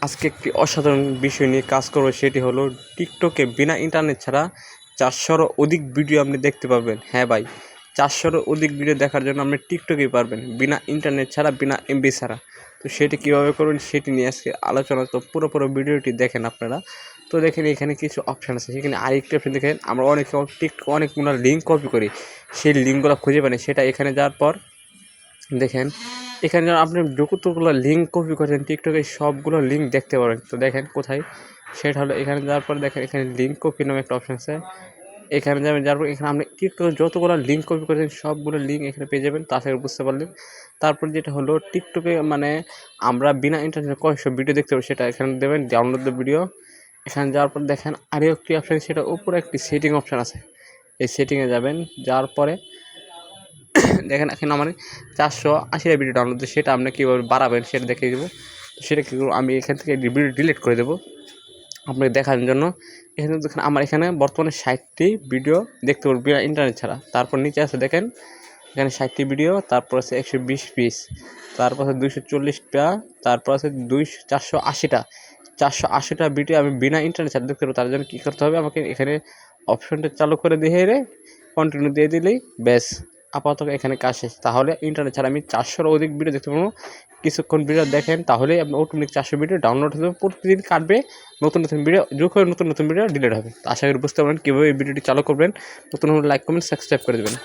আজকে একটি অসাধারণ বিষয় নিয়ে কাজ করব, সেটি হলো টিকটকে বিনা ইন্টারনেট ছাড়া 400-এরও অধিক ভিডিও আপনি দেখতে পাবেন। হ্যাঁ ভাই, 400-এরও অধিক ভিডিও দেখার জন্য আপনি টিকটকেই পারবেন, বিনা ইন্টারনেট ছাড়া, বিনা এমবি ছাড়া। তো সেটি কীভাবে করবেন সেটি নিয়ে আজকে আলোচনা। তো পুরো ভিডিওটি দেখেন আপনারা। তো দেখেন এখানে কিছু অপশান আছে, সেখানে আরেকটি অপশান দেখেন। আমরা টিকটক অনেকগুলো লিঙ্ক কপি করি, সেই লিঙ্কগুলো খুঁজে পাই, সেটা এখানে যাওয়ার পর দেখেন এখানে আপনি যতগুলো লিঙ্ক কপি করেছেন টিকটকে সবগুলো লিঙ্ক দেখতে পারবেন। তো দেখেন কোথায়, সেটা হলো এখানে যাওয়ার পর দেখেন এখানে লিঙ্ক কপি নামে একটা অপশান আছে। এখানে যাবেন, যাওয়ার পর এখানে আপনি টিকটকে যতগুলো লিঙ্ক কপি করেছেন সবগুলো লিঙ্ক এখানে পেয়ে যাবেন। তা আশা করি বুঝতে পারলেন। তারপর যেটা হলো টিকটকে আমরা বিনা ইন্টারনেটে কয়েকশো ভিডিও দেখতে পাবো, সেটা এখানে দেবেন ডাউনলোড দ্য ভিডিও। এখানে যাওয়ার পর দেখেন আরও একটি অপশান, সেটা উপরে একটি সেটিং অপশান আছে। এই সেটিংয়ে যাবেন, যাওয়ার পরে দেখেন এখানে আমার 480টা ভিডিও ডাউনলোড, সেটা আপনি কীভাবে বাড়াবেন সেটা দেখিয়ে দেবো। সেটা কী করবো, আমি এখান থেকে ভিডিও ডিলিট করে দেবো আপনাকে দেখার জন্য। এখানে দেখেন আমার এখানে বর্তমানে 60টি ভিডিও দেখতে পারবো বিনা ইন্টারনেট ছাড়া। তারপর নিচে আছে দেখেন এখানে 60টি ভিডিও, তারপর আছে 120 পিস, তারপর আছে 240টা, তারপর আছে 480টা ভিডিও আমি বিনা ইন্টারনেট ছাড়া দেখতে পারবো। তার জন্য কী করতে হবে, আমাকে এখানে অপশনটা চালু করে দিয়ে কন্টিনিউ দিয়ে দিলেই ব্যাস, আপাতত এখানে কাজ শেষ। তাহলে ইন্টারনেট ছাড়া আমি 400-এর অধিক ভিডিও দেখতে পারবো। কিছুক্ষণ ভিডিও দেখেন, তাহলেই আপনি অটোমেটিক 400 ভিডিও ডাউনলোড হয়ে যাবে। প্রতিদিন কাটবে, নতুন ভিডিও যোগ হয়ে নতুন ভিডিও ডিলিট হবে। আশা করি বুঝতে পারবেন কীভাবে এই ভিডিওটি চালু করবেন। নতুন লাইক কমেন্ট সাবস্ক্রাইব করে দেবেন।